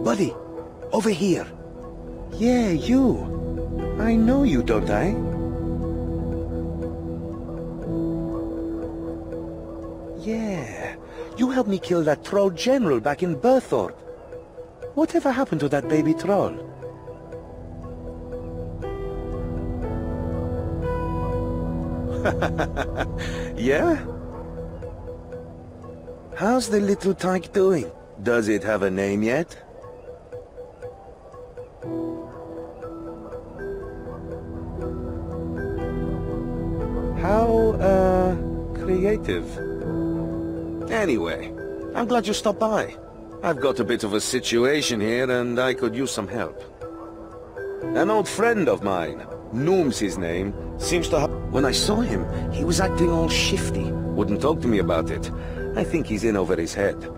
Buddy, over here. Yeah, you. I know you, don't I? Yeah, you helped me kill that troll general back in Burthorpe. Whatever happened to that baby troll? Yeah? How's the little tyke doing? Does it have a name yet? How, creative. Anyway, I'm glad you stopped by. I've got a bit of a situation here and I could use some help. An old friend of mine, Noom's his name, seems to have... When I saw him, he was acting all shifty. Wouldn't talk to me about it. I think he's in over his head.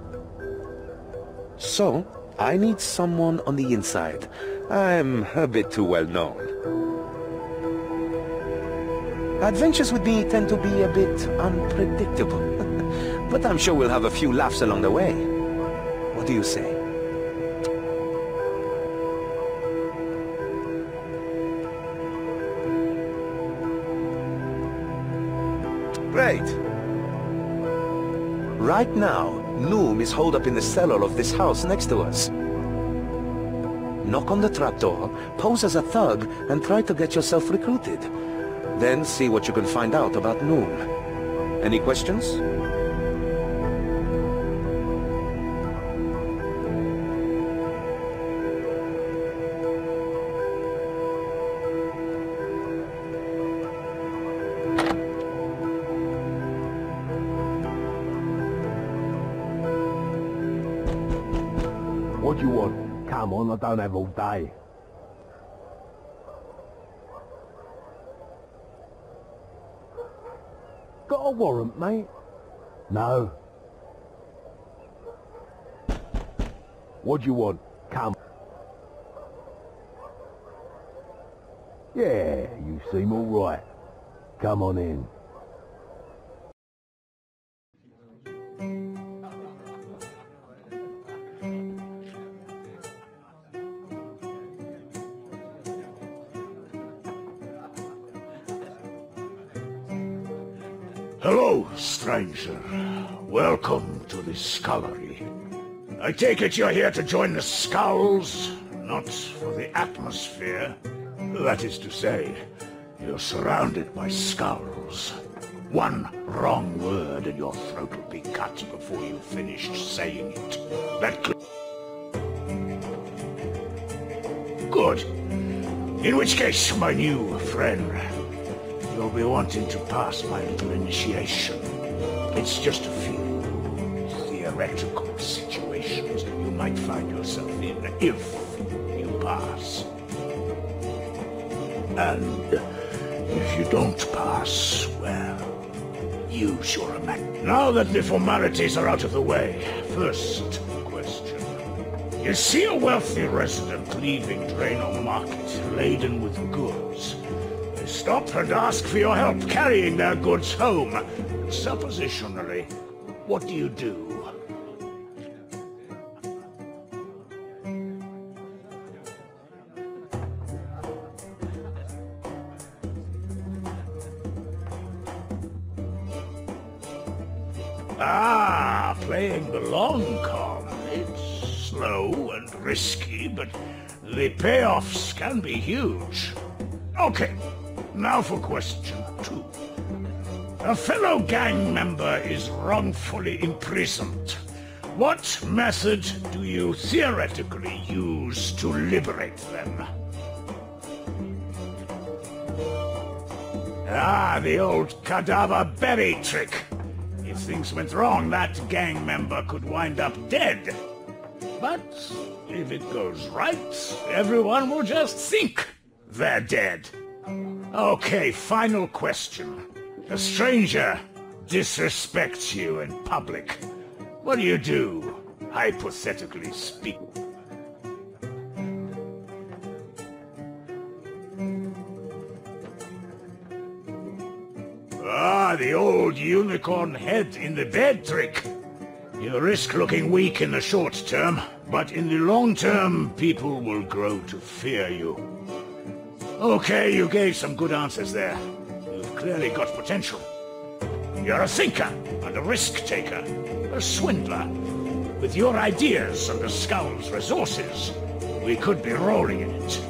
So, I need someone on the inside. I'm a bit too well known. Adventures with me tend to be a bit unpredictable. But I'm sure we'll have a few laughs along the way. What do you say? Great. Right now, Noom is holed up in the cellar of this house next to us. Knock on the trapdoor, pose as a thug, and try to get yourself recruited. Then see what you can find out about Noom. Any questions? What do you want? Come on, I don't have all day. Got a warrant, mate? No. What do you want? Come. Yeah, you seem all right. Come on in. Hello, stranger. Welcome to the scullery. I take it you're here to join the skulls, not for the atmosphere. That is to say, you're surrounded by skulls. One wrong word and your throat will be cut before you've finished saying it. Good. In which case, my new friend, you'll be wanting to pass my little initiation. It's just a few theoretical situations you might find yourself in if you pass. And if you don't pass, well, use your imagination. Now that the formalities are out of the way, first question. You see a wealthy resident leaving Draenor Market laden with goods. Stop and ask for your help carrying their goods home. Suppositionally, what do you do? Ah, playing the long con. It's slow and risky, but the payoffs can be huge. Okay. Now for question 2. A fellow gang member is wrongfully imprisoned. What method do you theoretically use to liberate them? Ah, the old cadaver berry trick. If things went wrong, that gang member could wind up dead. But if it goes right, everyone will just think they're dead. Okay, final question. A stranger disrespects you in public. What do you do, hypothetically speaking? Ah, the old unicorn head in the bed trick. You risk looking weak in the short term, but in the long term, people will grow to fear you. Okay, you gave some good answers there. You've clearly got potential. You're a thinker and a risk-taker, a swindler. With your ideas and the Skull's resources, we could be rolling in it.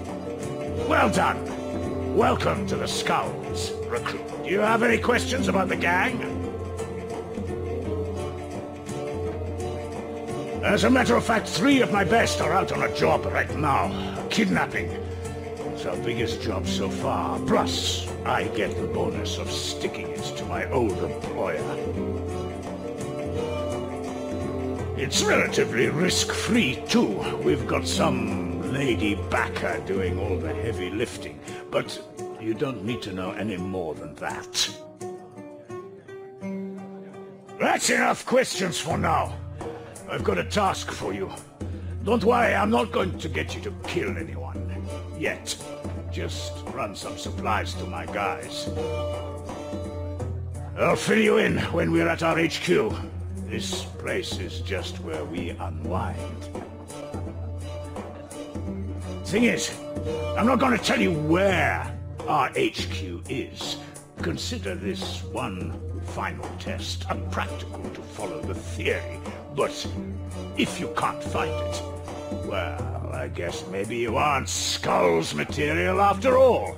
Well done. Welcome to the Skulls, recruit. Do you have any questions about the gang? As a matter of fact, 3 of my best are out on a job right now. Kidnapping. It's our biggest job so far. Plus, I get the bonus of sticking it to my old employer. It's relatively risk-free, too. We've got some lady backer doing all the heavy lifting. But you don't need to know any more than that. That's enough questions for now. I've got a task for you. Don't worry, I'm not going to get you to kill anyone. Yet. Just run some supplies to my guys. I'll fill you in when we're at our HQ. This place is just where we unwind. Thing is, I'm not going to tell you where our HQ is. Consider this one final test, unpractical to follow the theory. But if you can't find it, well, I guess maybe you aren't Skull's material after all.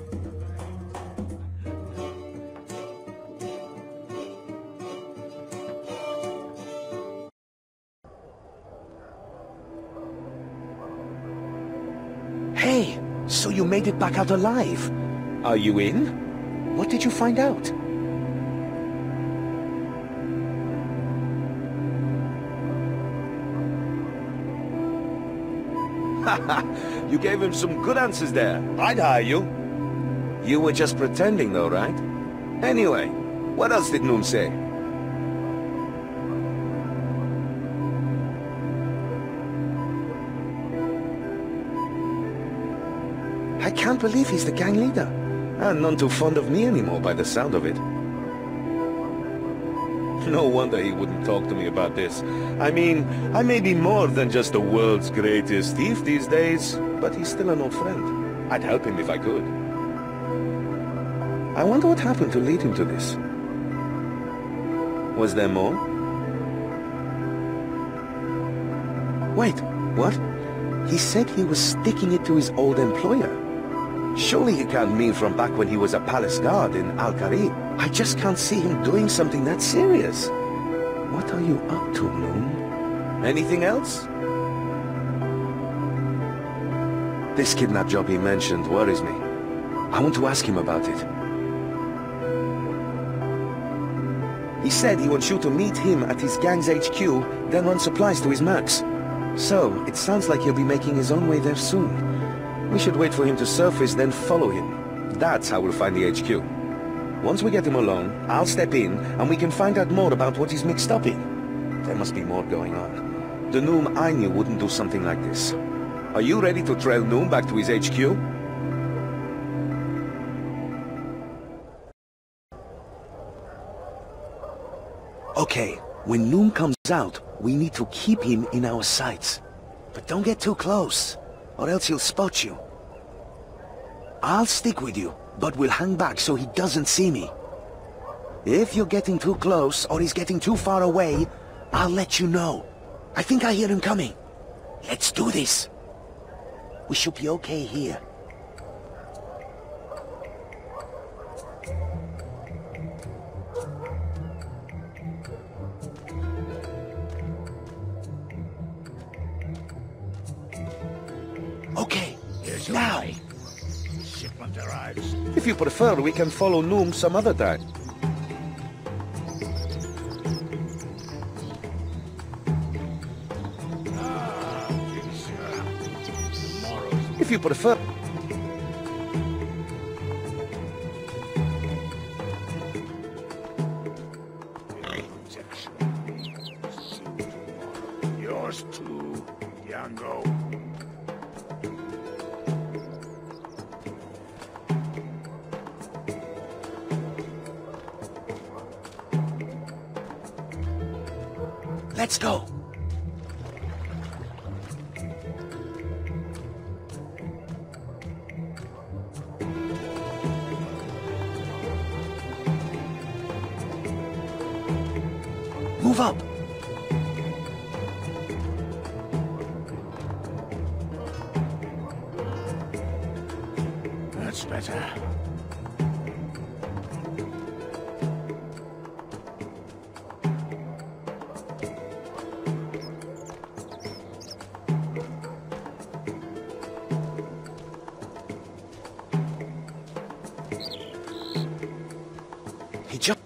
Hey, so you made it back out alive. Are you in? What did you find out? You gave him some good answers there. I'd hire you. You were just pretending though, right? Anyway, what else did Noom say? I can't believe he's the gang leader. And none too fond of me anymore by the sound of it. No wonder he wouldn't talk to me about this. I mean, I may be more than just the world's greatest thief these days, but he's still an old friend. I'd help him if I could. I wonder what happened to lead him to this. Was there more? Wait, what? He said he was sticking it to his old employer. Surely he can't mean from back when he was a palace guard in Al-Karib. I just can't see him doing something that serious. What are you up to, Noom? Anything else? This kidnap job he mentioned worries me. I want to ask him about it. He said he wants you to meet him at his gang's HQ, then run supplies to his mercs. So, it sounds like he'll be making his own way there soon. We should wait for him to surface, then follow him. That's how we'll find the HQ. Once we get him alone, I'll step in, and we can find out more about what he's mixed up in. There must be more going on. The Noom I knew wouldn't do something like this. Are you ready to trail Noom back to his HQ? Okay, when Noom comes out, we need to keep him in our sights. But don't get too close, or else he'll spot you. I'll stick with you, but we'll hang back so he doesn't see me. If you're getting too close, or he's getting too far away, I'll let you know. I think I hear him coming. Let's do this. We should be okay here. Okay, now. Shipment arrives. If you prefer, we can follow Noom some other time. If you prefer. Yours too, Yango. Let's go. Move up. That's better. He jumped.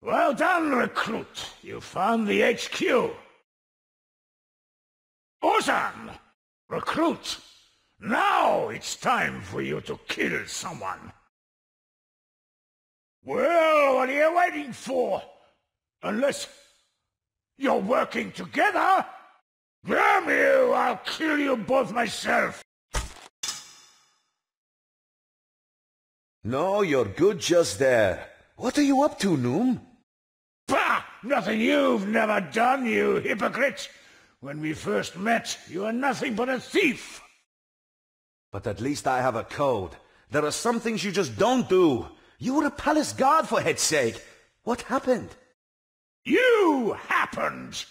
Well done, recruit. You found the HQ. Ozan! Recruit! Now it's time for you to kill someone. Well, what are you waiting for? Unless you're working together? Damn you, I'll kill you both myself. No, you're good just there. What are you up to, Noom? Bah! Nothing you've never done, you hypocrite! When we first met, you were nothing but a thief! But at least I have a code. There are some things you just don't do. You were a palace guard, for head's sake. What happened? You happened!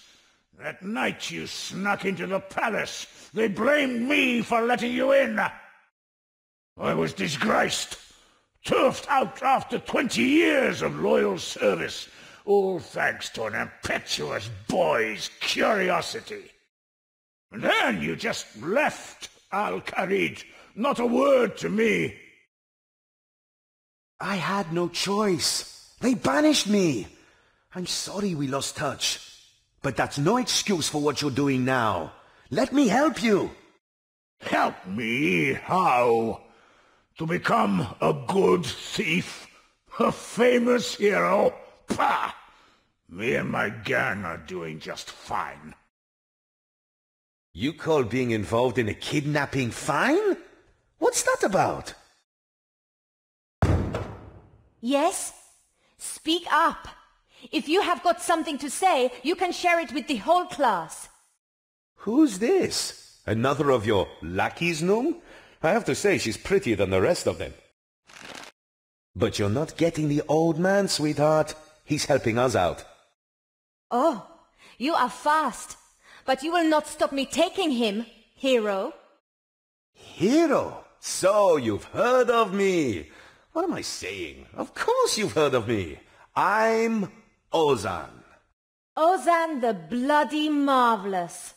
That night you snuck into the palace, they blamed me for letting you in. I was disgraced, turfed out after 20 years of loyal service, all thanks to an impetuous boy's curiosity. And then you just left Al-Kharid, not a word to me. I had no choice. They banished me. I'm sorry we lost touch. But that's no excuse for what you're doing now. Let me help you. Help me? How? To become a good thief? A famous hero? Pah! Me and my gang are doing just fine. You call being involved in a kidnapping fine? What's that about? Yes? Speak up. If you have got something to say, you can share it with the whole class. Who's this? Another of your lackeys, Noom? I have to say she's prettier than the rest of them. But you're not getting the old man, sweetheart. He's helping us out. Oh, you are fast. But you will not stop me taking him, hero. Hero? So you've heard of me. What am I saying? Of course you've heard of me. I'm Ozan. Ozan the Bloody Marvelous.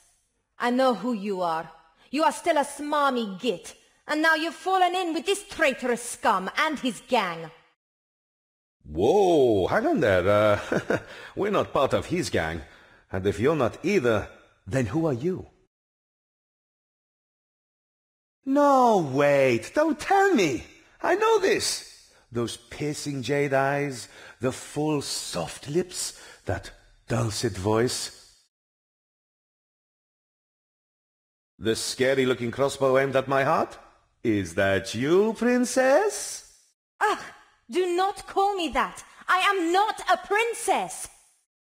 I know who you are. You are still a smarmy git. And now you've fallen in with this traitorous scum and his gang. Whoa, hang on there. We're not part of his gang. And if you're not either, then who are you? No, wait, don't tell me. I know this. Those piercing jade eyes, the full soft lips, that dulcet voice. The scary-looking crossbow aimed at my heart? Is that you, princess? Ah, do not call me that. I am not a princess.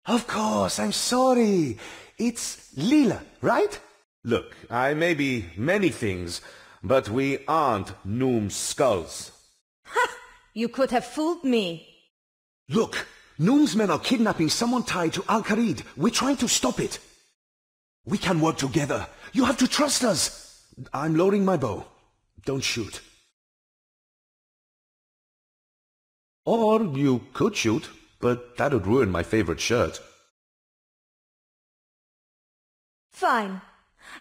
Of course, I'm sorry. It's Leela, right? Look, I may be many things, but we aren't Noom's skulls. Ha! You could have fooled me. Look, Noom's men are kidnapping someone tied to Al-Kharid. We're trying to stop it. We can work together. You have to trust us. I'm loading my bow. Don't shoot. Or you could shoot, but that would ruin my favorite shirt. Fine.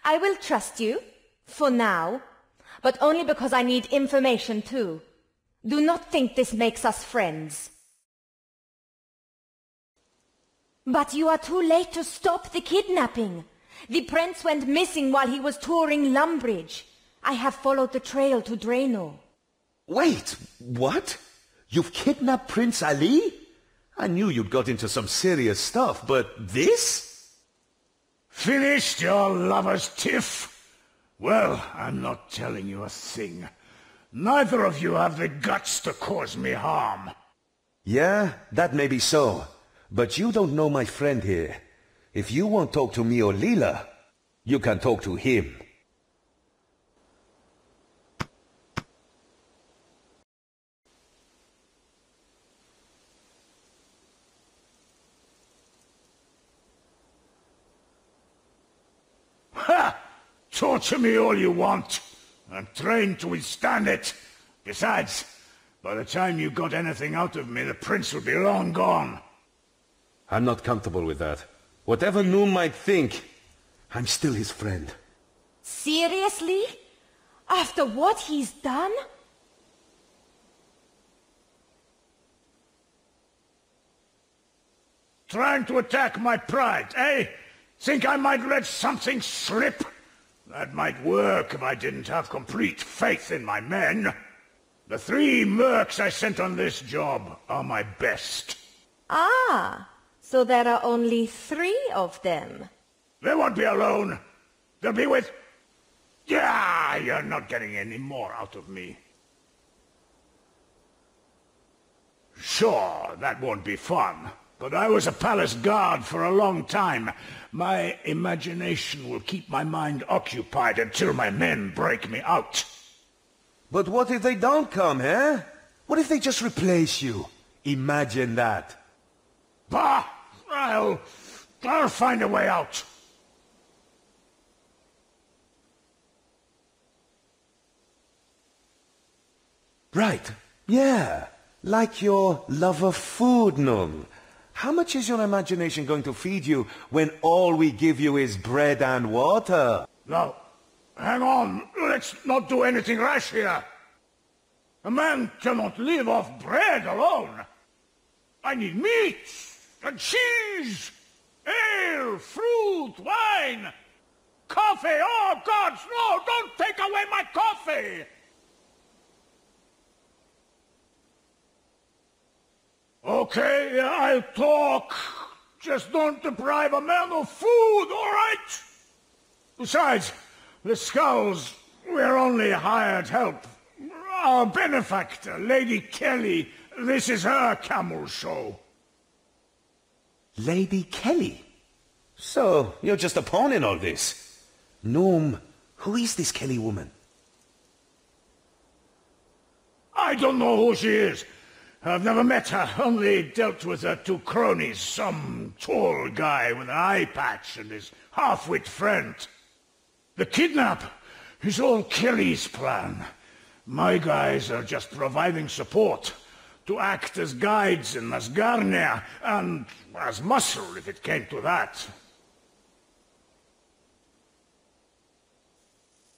I will trust you, for now, but only because I need information too. Do not think this makes us friends. But you are too late to stop the kidnapping. The prince went missing while he was touring Lumbridge. I have followed the trail to Draenor. Wait, what? You've kidnapped Prince Ali? I knew you'd got into some serious stuff, but this? Finished your lover's tiff? Well, I'm not telling you a thing. Neither of you have the guts to cause me harm. Yeah, that may be so. But you don't know my friend here. If you won't talk to me or Leela, you can talk to him. Ha! Torture me all you want. I'm trained to withstand it. Besides, by the time you got anything out of me, the prince will be long gone. I'm not comfortable with that. Whatever Noom might think, I'm still his friend. Seriously? After what he's done? Trying to attack my pride, eh? Think I might let something slip? That might work if I didn't have complete faith in my men. The 3 mercs I sent on this job are my best. Ah, so there are only 3 of them. They won't be alone. They'll be with... Yeah, you're not getting any more out of me. Sure, that won't be fun. But I was a palace guard for a long time. My imagination will keep my mind occupied until my men break me out. But what if they don't come, eh? What if they just replace you? Imagine that. Bah! I'll find a way out. Right. Yeah. Like your love of food, Noom. How much is your imagination going to feed you when all we give you is bread and water? Now, hang on. Let's not do anything rash here. A man cannot live off bread alone. I need meat and cheese, ale, fruit, wine, coffee. Oh, gods, no! Don't take away my coffee! Okay, I'll talk. Just don't deprive a man of food, all right? Besides, the Skulls, we're only hired help. Our benefactor, Lady Kelly, this is her camel show. Lady Kelly? So, you're just a pawn in all this. Noom, who is this Kelly woman? I don't know who she is. I've never met her, only dealt with her 2 cronies, some tall guy with an eye patch and his half-wit friend. The kidnap is all Kelly's plan. My guys are just providing support, to act as guides in Asgarnia, and as muscle if it came to that.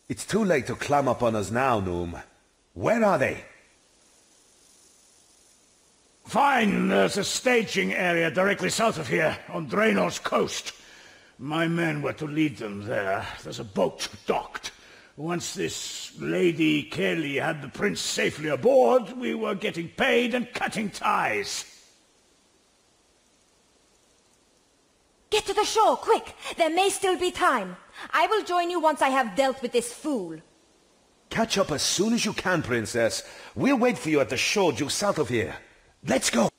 It's too late to climb up on us now, Noom. Where are they? Fine, there's a staging area directly south of here, on Draenor's coast. My men were to lead them there. There's a boat docked. Once this Lady Kelly had the prince safely aboard, we were getting paid and cutting ties. Get to the shore, quick! There may still be time. I will join you once I have dealt with this fool. Catch up as soon as you can, Princess. We'll wait for you at the shore due south of here. Let's go!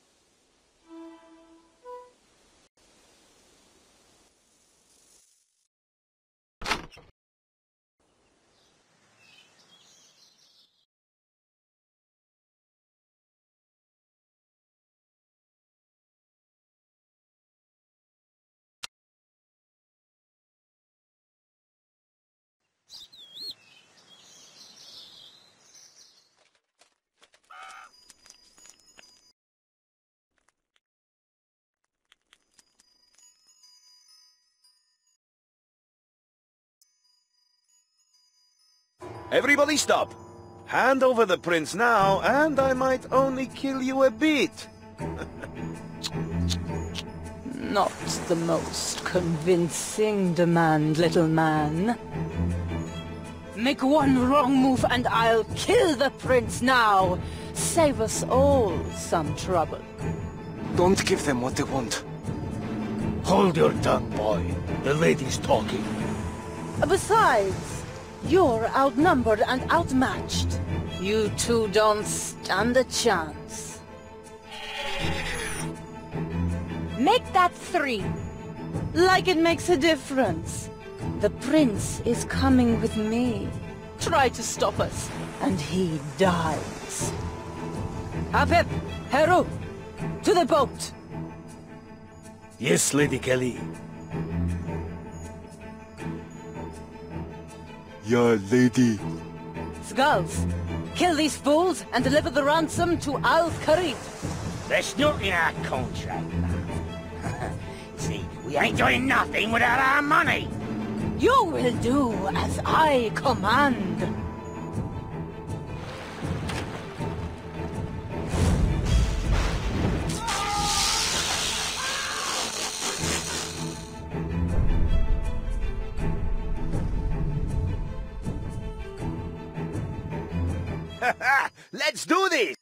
Everybody stop! Hand over the prince now, and I might only kill you a bit. Not the most convincing demand, little man. Make one wrong move and I'll kill the prince now! Save us all some trouble. Don't give them what they want. Hold your tongue, boy. The lady's talking. Besides, You're outnumbered and outmatched. You two don't stand a chance. Make that 3. Like it makes a difference. The prince is coming with me. Try to stop us, and he dies. Apep, Heru, to the boat! Yes, Lady Kelly. Yeah, lady. Skulls, kill these fools and deliver the ransom to Al-Kharid. There's not in our contract, love. See, we ain't doing nothing without our money. You will do as I command. Let's do this!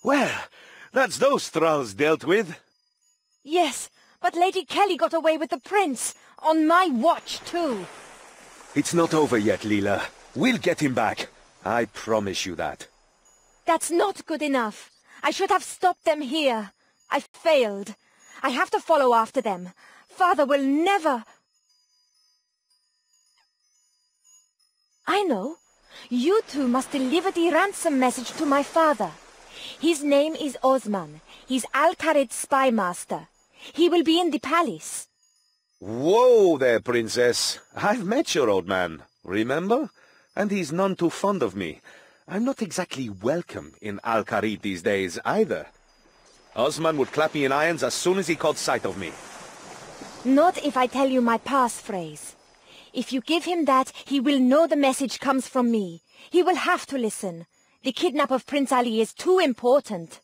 Well, that's those thralls dealt with. Yes, but Lady Kelly got away with the prince. On my watch, too. It's not over yet, Leela. We'll get him back. I promise you that. That's not good enough. I should have stopped them here. I failed. I have to follow after them. Father will never... I know. You two must deliver the ransom message to my father. His name is Osman. He's Al-Kharid's spy master. He will be in the palace. Whoa there, princess. I've met your old man, remember? And he's none too fond of me. I'm not exactly welcome in Al-Kharid these days, either. Osman would clap me in irons as soon as he caught sight of me. Not if I tell you my passphrase. If you give him that, he will know the message comes from me. He will have to listen. The kidnap of Prince Ali is too important.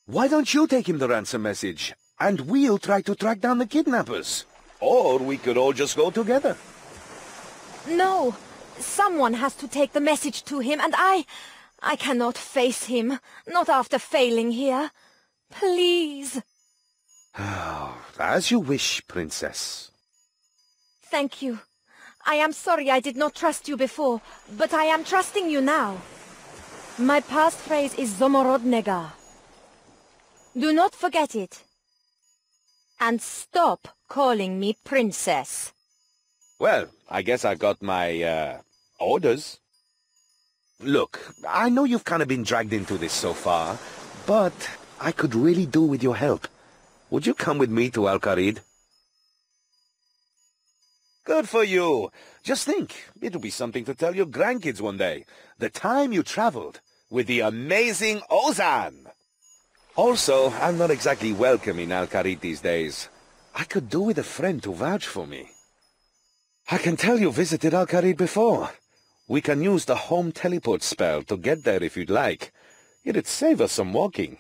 Why don't you take him the ransom message, and we'll try to track down the kidnappers? Or we could all just go together. No, someone has to take the message to him, and I cannot face him, not after failing here. Please. As you wish, princess. Thank you. I am sorry I did not trust you before, but I am trusting you now. My passphrase is Zomorodnega. Do not forget it. And stop calling me princess. Well, I guess I got my, orders. Look, I know you've kind of been dragged into this so far, but I could really do with your help. Would you come with me to Al-Kharid? Good for you. Just think, it'll be something to tell your grandkids one day. The time you traveled with the amazing Ozan. Also, I'm not exactly welcome in Al-Kharid these days. I could do with a friend to vouch for me. I can tell you visited Al-Kharid before. We can use the home teleport spell to get there if you'd like. It'd save us some walking.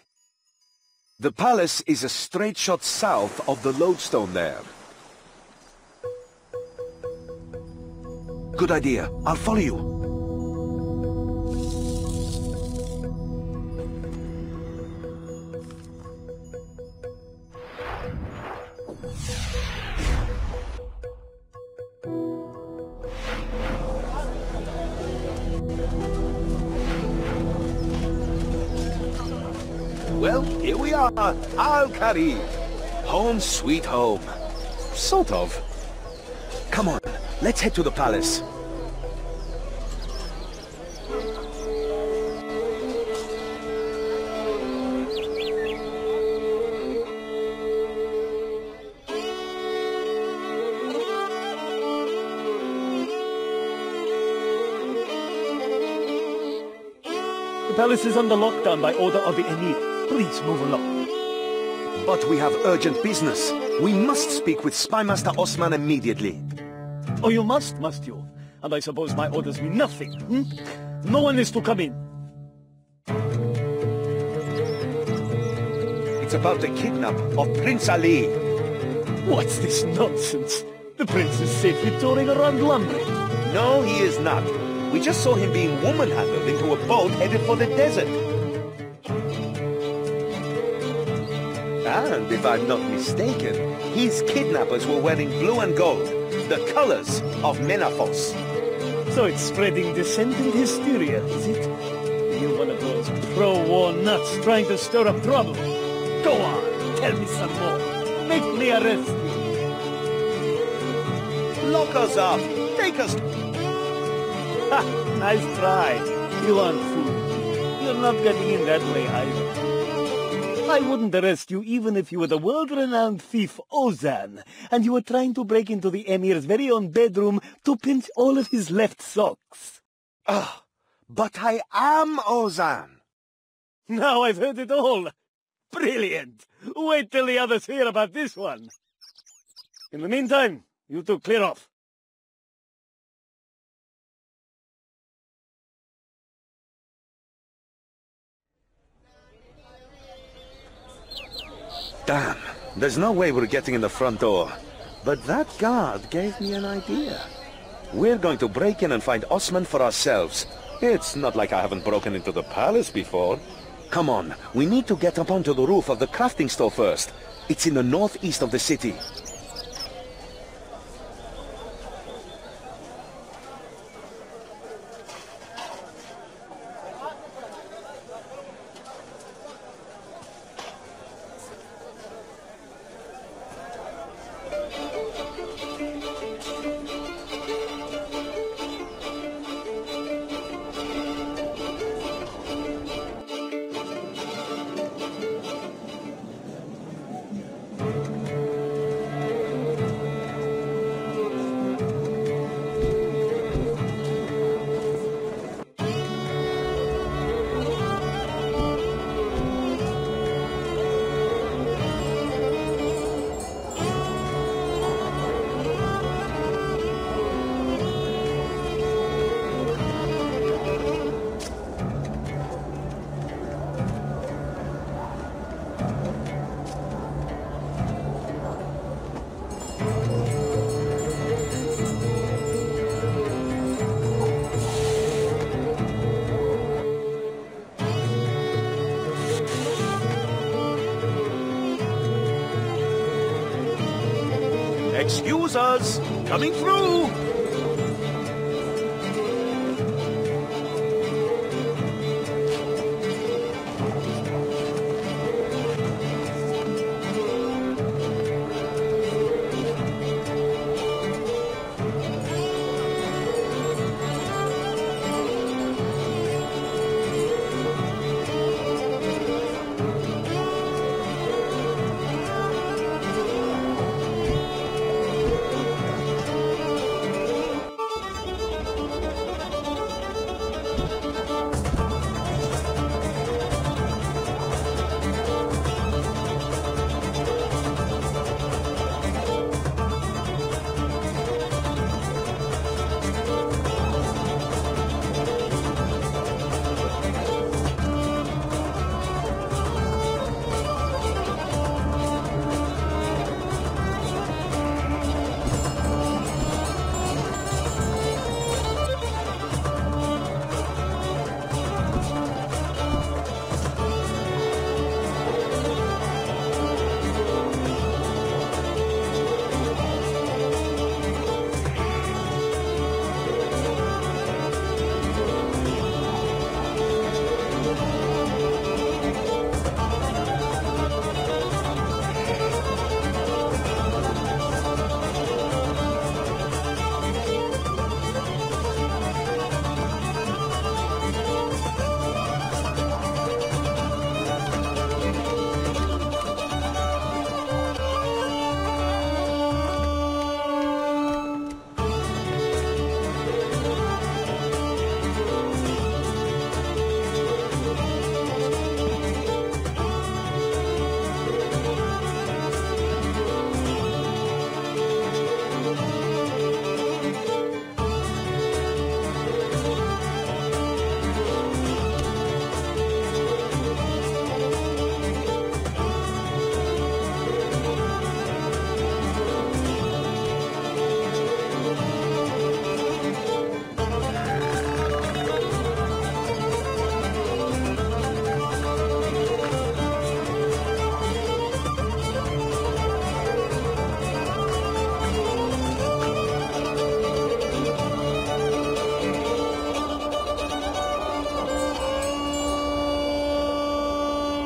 The palace is a straight shot south of the lodestone there. Good idea. I'll follow you. Well, here we are, Al-Kharid. Home sweet home. Sort of. Come on, let's head to the palace. The palace is under lockdown by order of the Emir. Please move along. But we have urgent business. We must speak with Spy Master Osman immediately. Oh, you must you? And I suppose my orders mean nothing, hmm? No one is to come in. It's about the kidnap of Prince Ali. What's this nonsense? The prince is safely touring around Lumley. No, he is not. We just saw him being woman-handled into a boat headed for the desert. And if I'm not mistaken, his kidnappers were wearing blue and gold, the colors of Menafos. So it's spreading dissent and hysteria, is it? You're one of those pro-war nuts trying to stir up trouble. Go on, tell me some more. Make me arrest you. Lock us up! Take us... Ha! Nice try. You aren't fooled. You're not getting in that way either. I wouldn't arrest you even if you were the world-renowned thief Ozan, and you were trying to break into the Emir's very own bedroom to pinch all of his left socks. Ah, but I am Ozan. Now I've heard it all. Brilliant. Wait till the others hear about this one. In the meantime, you two clear off. Damn, there's no way we're getting in the front door. But that guard gave me an idea. We're going to break in and find Osman for ourselves. It's not like I haven't broken into the palace before. Come on, we need to get up onto the roof of the crafting store first. It's in the northeast of the city. Excuse us! Coming through!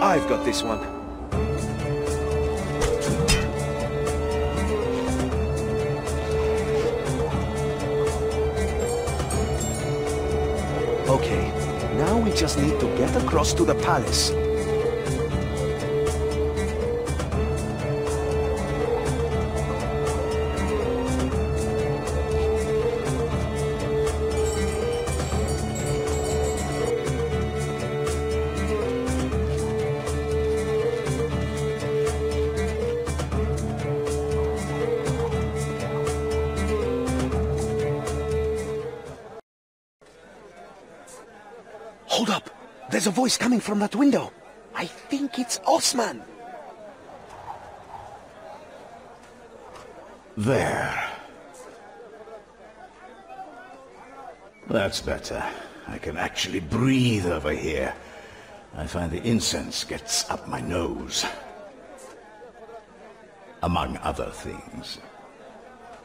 I've got this one. Okay, now we just need to get across to the palace. Hold up! There's a voice coming from that window. I think it's Osman. There. That's better. I can actually breathe over here. I find the incense gets up my nose. Among other things.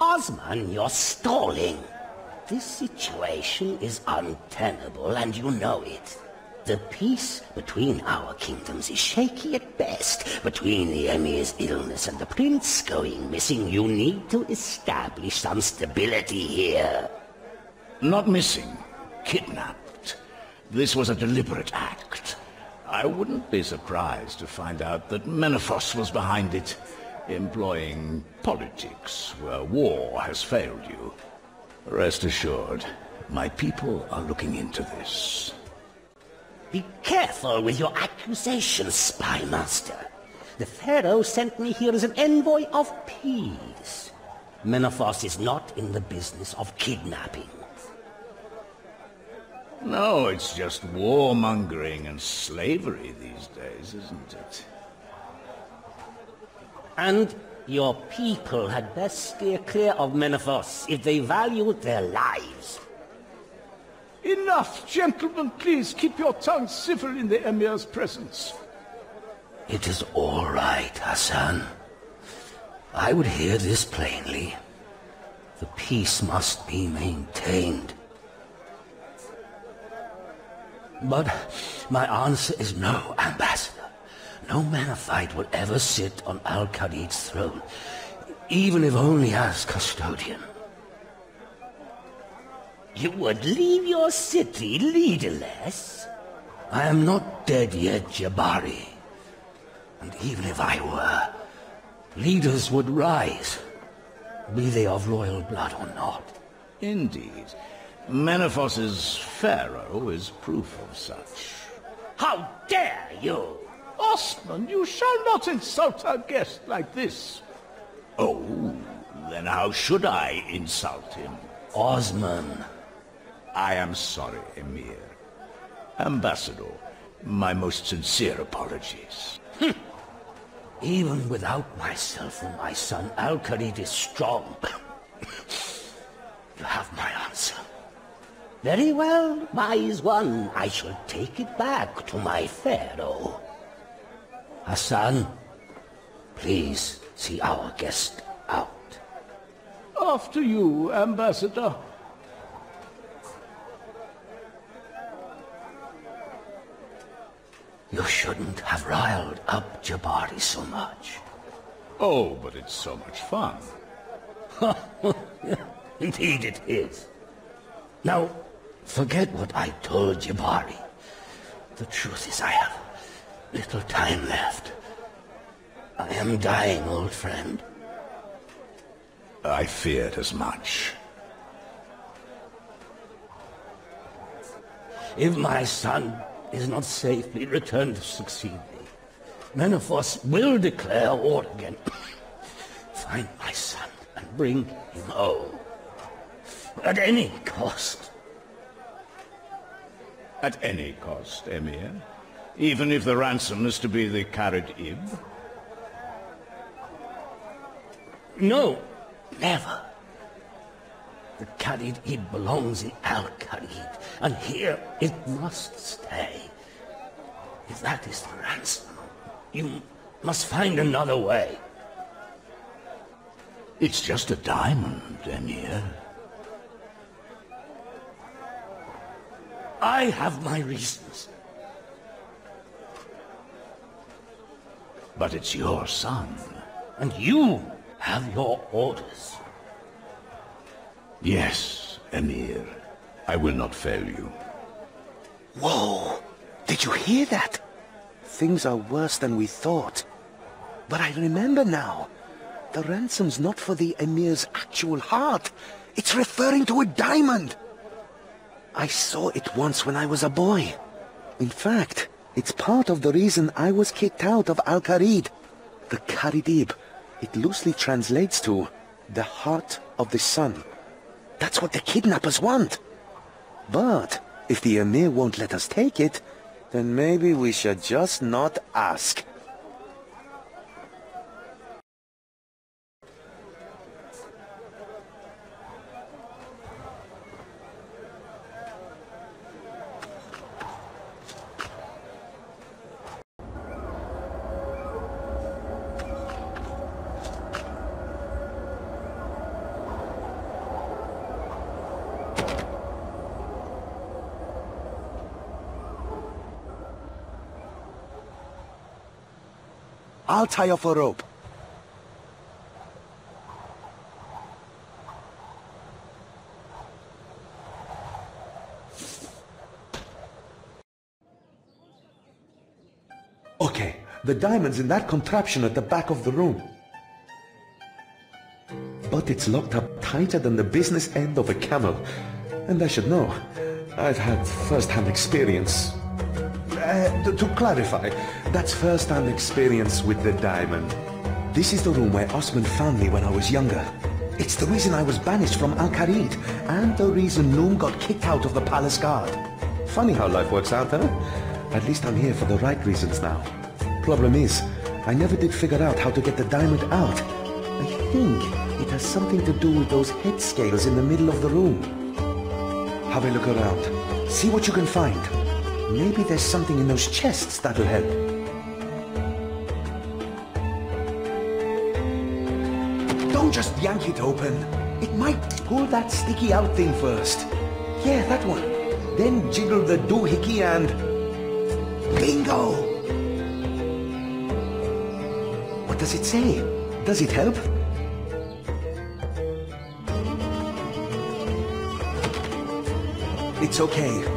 Osman, you're stalling. This situation is untenable, and you know it. The peace between our kingdoms is shaky at best. Between the Emir's illness and the prince going missing, you need to establish some stability here. Not missing. Kidnapped. This was a deliberate act. I wouldn't be surprised to find out that Menephos was behind it, employing politics where war has failed you. Rest assured, my people are looking into this. Be careful with your accusations, Spy Master. The Pharaoh sent me here as an envoy of peace. Menephos is not in the business of kidnapping. No, it's just warmongering and slavery these days, isn't it? And your people had best steer clear of Menephos if they valued their lives. Enough, gentlemen, please keep your tongues civil in the Emir's presence. It is all right, Hassan. I would hear this plainly. The peace must be maintained. But my answer is no, Ambassador. No Menefite will ever sit on Al-Khalid's throne, even if only as custodian. You would leave your city leaderless? I am not dead yet, Jabari. And even if I were, leaders would rise, be they of royal blood or not. Indeed. Menephos's pharaoh is proof of such. How dare you! Osman, you shall not insult our guest like this. Oh, then how should I insult him? Osman. I am sorry, Emir. Ambassador, my most sincere apologies. Even without myself and my son, Al-Khalid is strong. You have my answer. Very well, wise one. I shall take it back to my pharaoh. Hassan, please see our guest out. After you, Ambassador. You shouldn't have riled up Jabari so much. Oh, but it's so much fun. Indeed it is. Now, forget what I told Jabari. The truth is I have little time left. I am dying, old friend. I feared as much. If my son is not safely returned to succeed me, Menephos will declare war again. Find my son and bring him home. At any cost. At any cost, Emir? Even if the ransom is to be the Carib-Ib? No, never. The Khalid-Ib belongs in Al-Khalid, and here it must stay. If that is the ransom, you must find another way. It's just a diamond, Emir. I have my reasons. But it's your son. And you have your orders. Yes, Emir. I will not fail you. Whoa! Did you hear that? Things are worse than we thought. But I remember now. The ransom's not for the Emir's actual heart. It's referring to a diamond. I saw it once when I was a boy. In fact, it's part of the reason I was kicked out of Al-Kharid. The Kharidib. It loosely translates to the heart of the sun. That's what the kidnappers want. But if the Emir won't let us take it, then maybe we should just not ask. I'll tie off a rope. Okay, the diamond's in that contraption at the back of the room. But it's locked up tighter than the business end of a camel. And I should know. I've had first-hand experience. To clarify, that's first-hand experience with the diamond. This is the room where Osman found me when I was younger. It's the reason I was banished from Al-Kharid, and the reason Noom got kicked out of the palace guard. Funny how life works out, huh? At least I'm here for the right reasons now. Problem is, I never did figure out how to get the diamond out. I think it has something to do with those head scales in the middle of the room. Have a look around. See what you can find. Maybe there's something in those chests that'll help. Don't just yank it open. It might pull that sticky out thing first. Yeah, that one. Then jiggle the doohickey and... bingo! What does it say? Does it help? It's okay.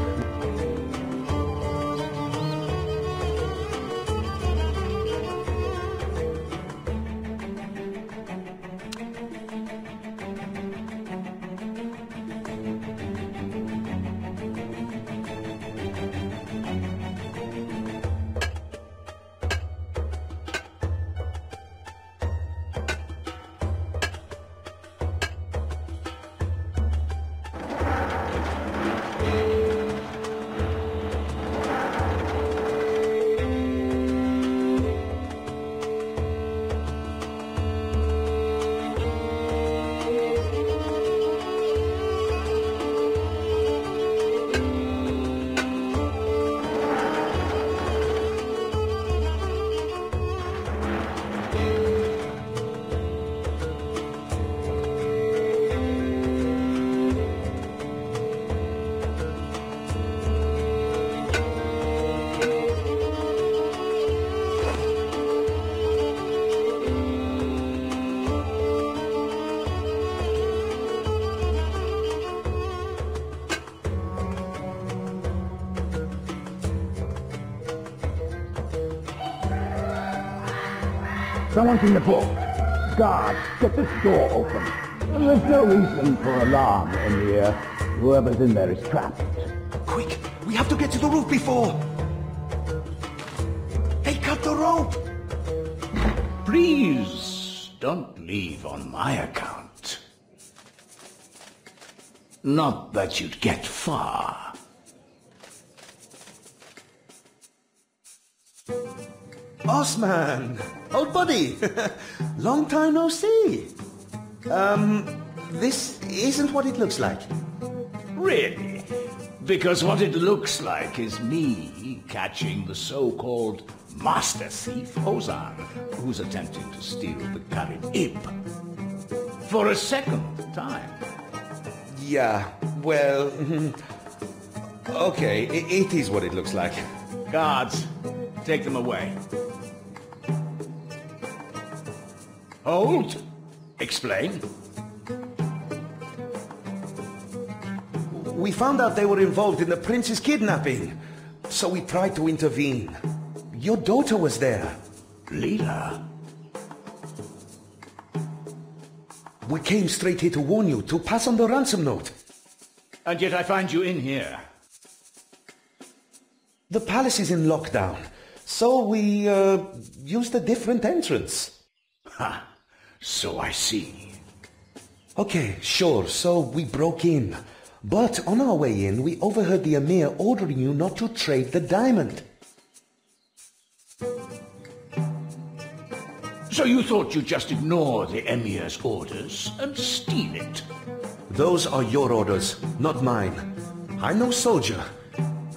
Someone's in the boat. Guard, get this door open. There's no reason for alarm, Emir. Whoever's in there is trapped. Quick! We have to get to the roof before... They cut the rope! Please, don't leave on my account. Not that you'd get far. Osman! Old buddy! Long time no see! This isn't what it looks like. Really? Because what it looks like is me catching the so-called master thief, Ozan, who's attempting to steal the Kharid-ib. For a second time. Yeah, well... okay, it is what it looks like. Guards, take them away. Hold. Explain. We found out they were involved in the prince's kidnapping, so we tried to intervene. Your daughter was there. Leela? We came straight here to warn you, to pass on the ransom note. And yet I find you in here. The palace is in lockdown, so we, used a different entrance. Ha! So I see. Okay, sure, so we broke in. But on our way in, we overheard the Emir ordering you not to trade the diamond. So you thought you'd just ignore the Emir's orders and steal it? Those are your orders, not mine. I'm no soldier.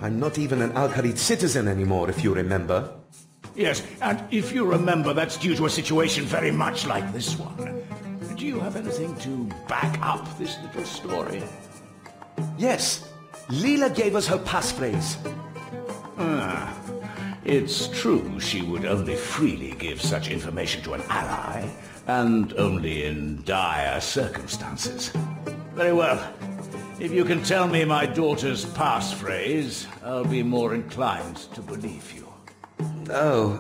I'm not even an Al-Khalid citizen anymore, if you remember. Yes, and if you remember, that's due to a situation very much like this one. Do you have anything to back up this little story? Yes, Leela gave us her passphrase. Ah, it's true she would only freely give such information to an ally, and only in dire circumstances. Very well. If you can tell me my daughter's passphrase, I'll be more inclined to believe you. Oh,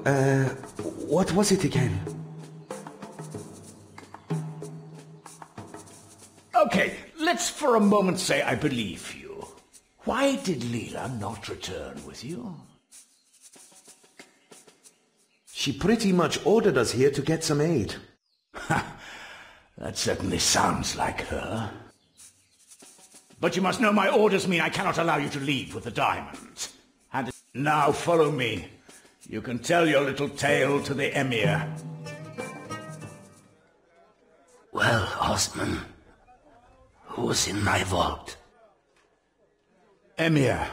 what was it again? Okay, let's for a moment say I believe you. Why did Leela not return with you? She pretty much ordered us here to get some aid. Ha! That certainly sounds like her. But you must know my orders mean I cannot allow you to leave with the diamonds. And now follow me. You can tell your little tale to the Emir. Well, Osman, who's in my vault? Emir,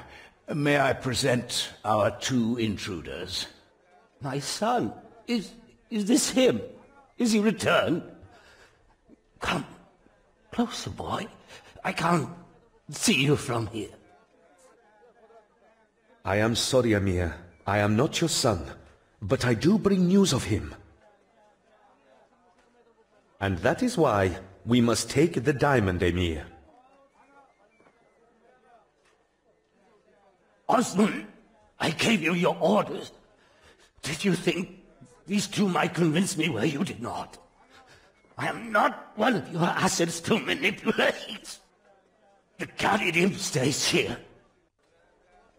may I present our two intruders? My son, is this him? Is he returned? Come, closer, boy. I can't see you from here. I am sorry, Emir. I am not your son, but I do bring news of him. And that is why we must take the diamond, Emir. Osman, I gave you your orders. Did you think these two might convince me where you did not? I am not one of your assets to manipulate. The Khalid stays here.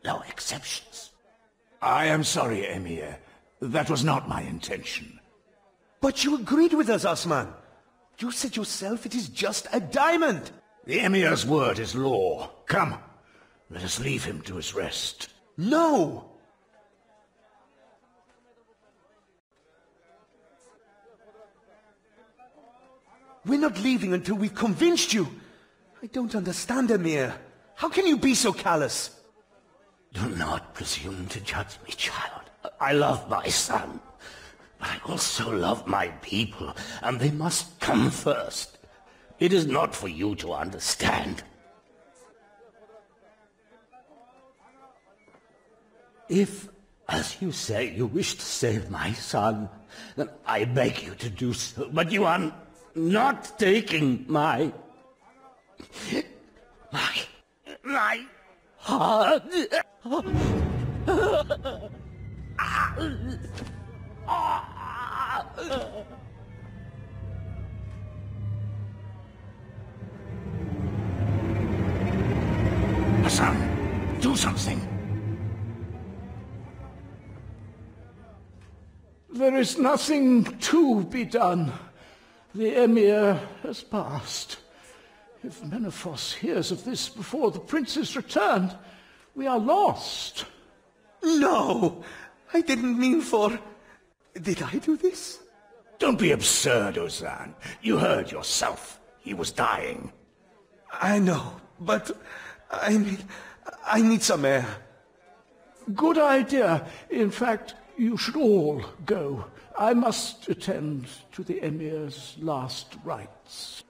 No exceptions. I am sorry, Emir. That was not my intention. But you agreed with us, Osman. You said yourself it is just a diamond. The Emir's word is law. Come, let us leave him to his rest. No! We're not leaving until we've convinced you. I don't understand, Emir. How can you be so callous? Do not presume to judge me, child. I love my son. But I also love my people, and they must come first. It is not for you to understand. If, as you say, you wish to save my son, then I beg you to do so. But you are not taking my heart. Hassan, do something. There is nothing to be done. The Emir has passed. If Menephos hears of this before the prince's return, we are lost. No! I didn't mean for... Did I do this? Don't be absurd, Ozan. You heard yourself. He was dying. I know, but... I need some air. Good idea. In fact, you should all go. I must attend to the Emir's last rites.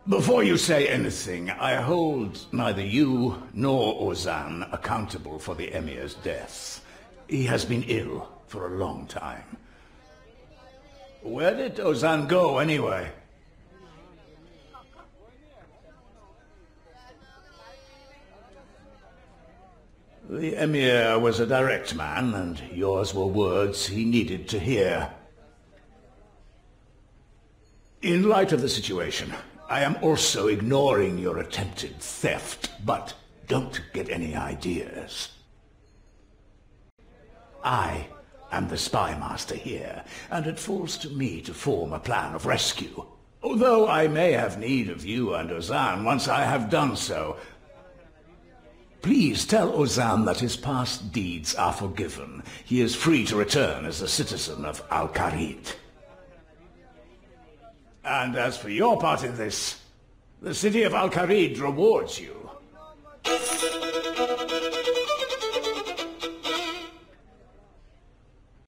Before you say anything, I hold neither you nor Ozan accountable for the Emir's death. He has been ill for a long time. Where did Ozan go, anyway? The Emir was a direct man, and yours were words he needed to hear. In light of the situation, I am also ignoring your attempted theft, but don't get any ideas. I am the spy master here, and it falls to me to form a plan of rescue. Although I may have need of you and Ozan once I have done so. Please tell Ozan that his past deeds are forgiven. He is free to return as a citizen of Al-Kharid. And as for your part in this, the city of Al-Kharid rewards you.